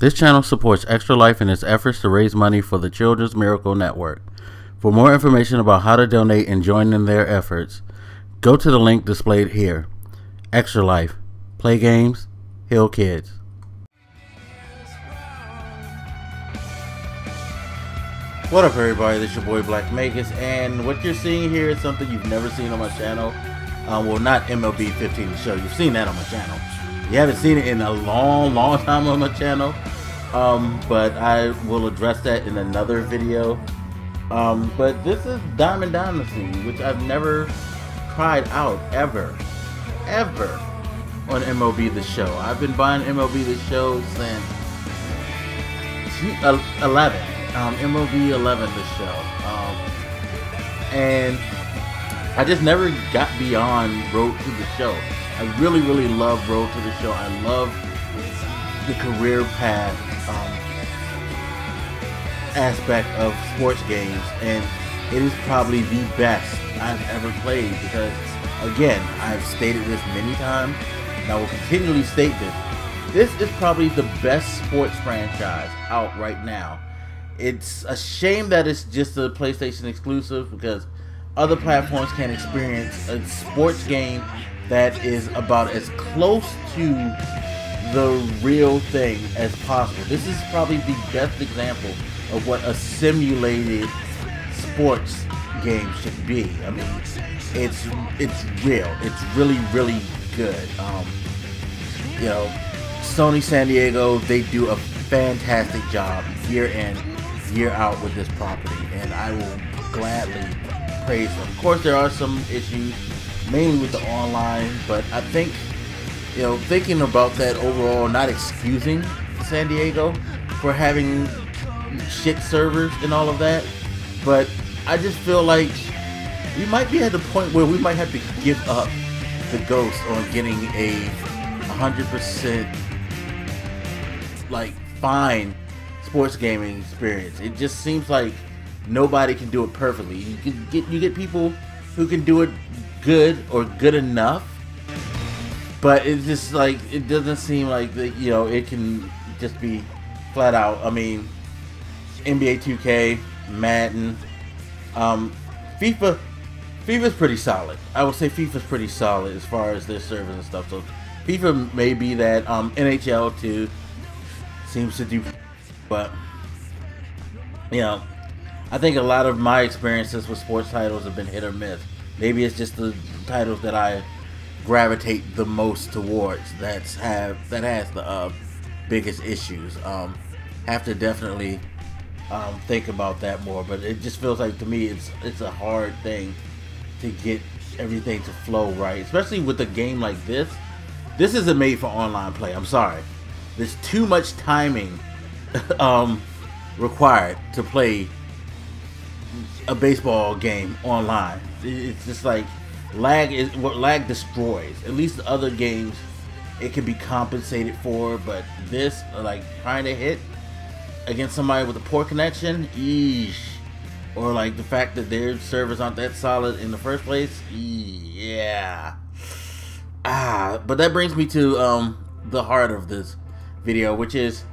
This channel supports Extra Life in its efforts to raise money for the Children's Miracle Network. For more information about how to donate and join in their efforts, go to the link displayed here. Extra Life. Play games, heal kids. What up, everybody? This is your boy Black Magus, and what you're seeing here is something you've never seen on my channel. Well, not MLB 15 the show. You've seen that on my channel. You haven't seen it in a long time on my channel, but I will address that in another video. But this is Diamond Dynasty, which I've never tried out ever on MLB The Show. I've been buying MLB The Show since 11, MLB 11 The Show, and I just never got beyond Road to the Show. I really love Road to the Show. I love the career path aspect of sports games, and it is probably the best I've ever played because, again, I've stated this many times, and I will continually state this. This is probably the best sports franchise out right now. It's a shame that it's just a PlayStation exclusive because other platforms can experience a sports game that is about as close to the real thing as possible. This is probably the best example of what a simulated sports game should be. I mean, it's real. It's really good. You know, Sony San Diego, they do a fantastic job year in, year out with this property, and I will gladly praise them. Of course, there are some issues, mainly with the online, but I think, you know, thinking about that overall, not excusing San Diego for having shit servers and all of that, but I just feel like we might be at the point where we might have to give up the ghost on getting a 100% like fine sports gaming experience. It just seems like nobody can do it perfectly. You get people who can do it good or good enough, but it's just like, it doesn't seem like that, you know, it can just be flat out. I mean, NBA 2K, Madden, FIFA's pretty solid. I would say FIFA's pretty solid as far as their servers and stuff. So FIFA may be that. NHL too seems to do, but you know, I think a lot of my experiences with sports titles have been hit or miss. Maybe it's just the titles that I gravitate the most towards that has the biggest issues. Have to definitely think about that more, but it just feels like to me it's a hard thing to get everything to flow right, especially with a game like this. This isn't made for online play. I'm sorry. There's too much timing required to play a baseball game online. It's just like lag is what lag destroys. At least the other games it can be compensated for, but this, like trying to hit against somebody with a poor connection, eesh, or like the fact that their servers aren't that solid in the first place, yeah. But that brings me to the heart of this video, which is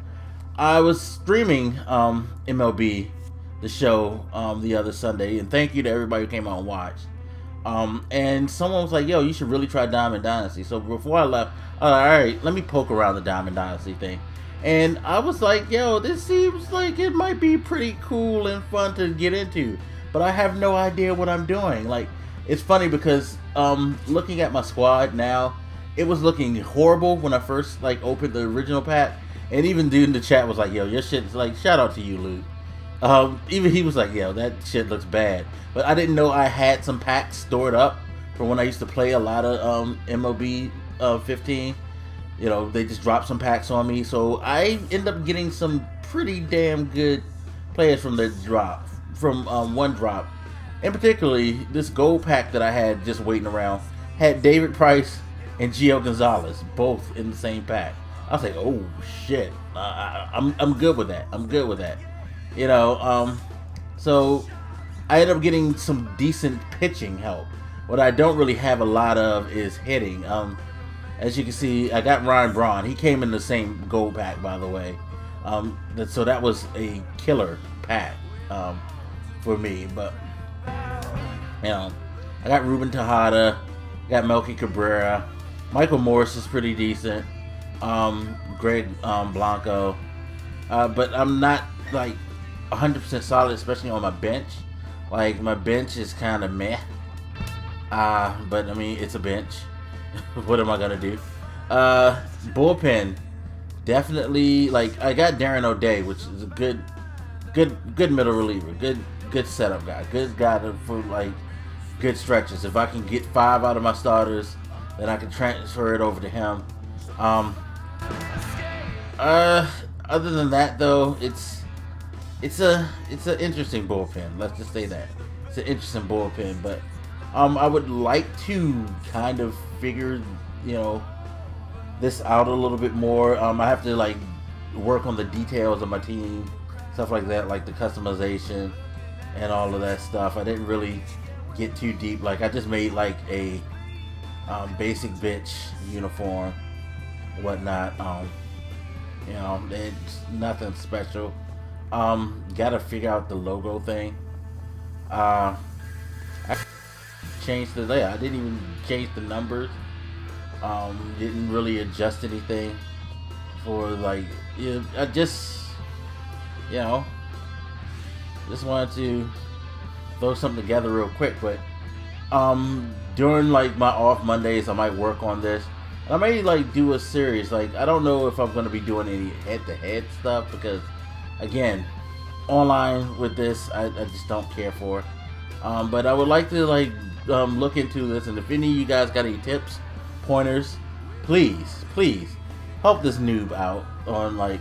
I was streaming MLB The Show the other Sunday, and thank you to everybody who came out and watched. And someone was like, yo, you should really try Diamond Dynasty. So before I left, alright, let me poke around the Diamond Dynasty thing. And I was like, yo, this seems like it might be pretty cool and fun to get into, but I have no idea what I'm doing. Like, it's funny because looking at my squad now, it was looking horrible when I first like opened the original pack, and even dude in the chat was like, yo, your shit's like, shout out to you, Luke. Even he was like, yo, that shit looks bad. But I didn't know I had some packs stored up from when I used to play a lot of MLB 15. You know, they just dropped some packs on me, so I ended up getting some pretty damn good players from the drop, from one drop. And particularly, this gold pack that I had just waiting around had David Price and Gio Gonzalez both in the same pack. I was like, oh shit, I'm good with that. I'm good with that. You know, so I ended up getting some decent pitching help. What I don't really have a lot of is hitting. As you can see, I got Ryan Braun. He came in the same gold pack, by the way. So that was a killer pack for me. But you know, I got Ruben Tejada, got Melky Cabrera, Michael Morris is pretty decent, Greg Blanco, but I'm not like 100% solid, especially on my bench. Like, my bench is kind of meh, but I mean, it's a bench. What am I gonna do? Bullpen, definitely. Like, I got Darren O'Day, which is a good middle reliever, good setup guy, good guy for like good stretches. If I can get 5 out of my starters, then I can transfer it over to him. Other than that, though, it's an interesting bullpen. Let's just say that it's an interesting bullpen. But I would like to kind of figure, you know, this out a little bit more. I have to like work on the details of my team, stuff like that, like the customization and all of that stuff. I didn't really get too deep. Like, I just made like a basic bitch uniform, whatnot. You know, it's nothing special. Gotta figure out the logo thing. I changed the layout. I didn't even change the numbers. Didn't really adjust anything for like, I just, you know, just wanted to throw something together real quick. But during like my off Mondays, I might work on this. I may like do a series. Like, I don't know if I'm going to be doing any head-to-head stuff, because again, online with this, I just don't care for. But I would like to like look into this, and if any of you guys got any tips, pointers, please help this noob out on like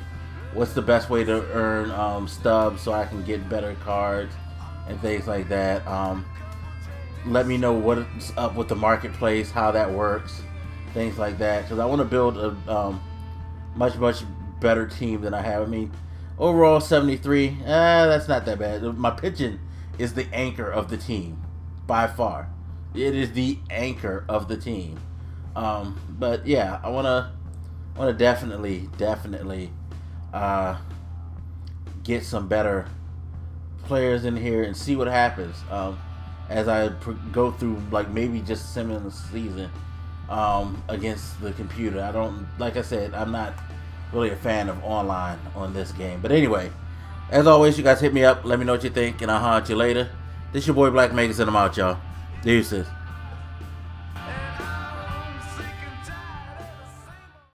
what's the best way to earn stubs so I can get better cards and things like that. Let me know what's up with the marketplace, how that works, things like that, because I want to build a much better team than I have. I mean, overall 73, that's not that bad. My pitching is the anchor of the team by far. It is the anchor of the team. But yeah, I wanna definitely get some better players in here and see what happens as I go through, like, maybe just Simmons season against the computer. I don't, like I said, I'm not really a fan of online on this game. But anyway, as always, you guys hit me up, let me know what you think, and I'll holler at you later. This your boy Black Megas, and I'm out, y'all. Deuces.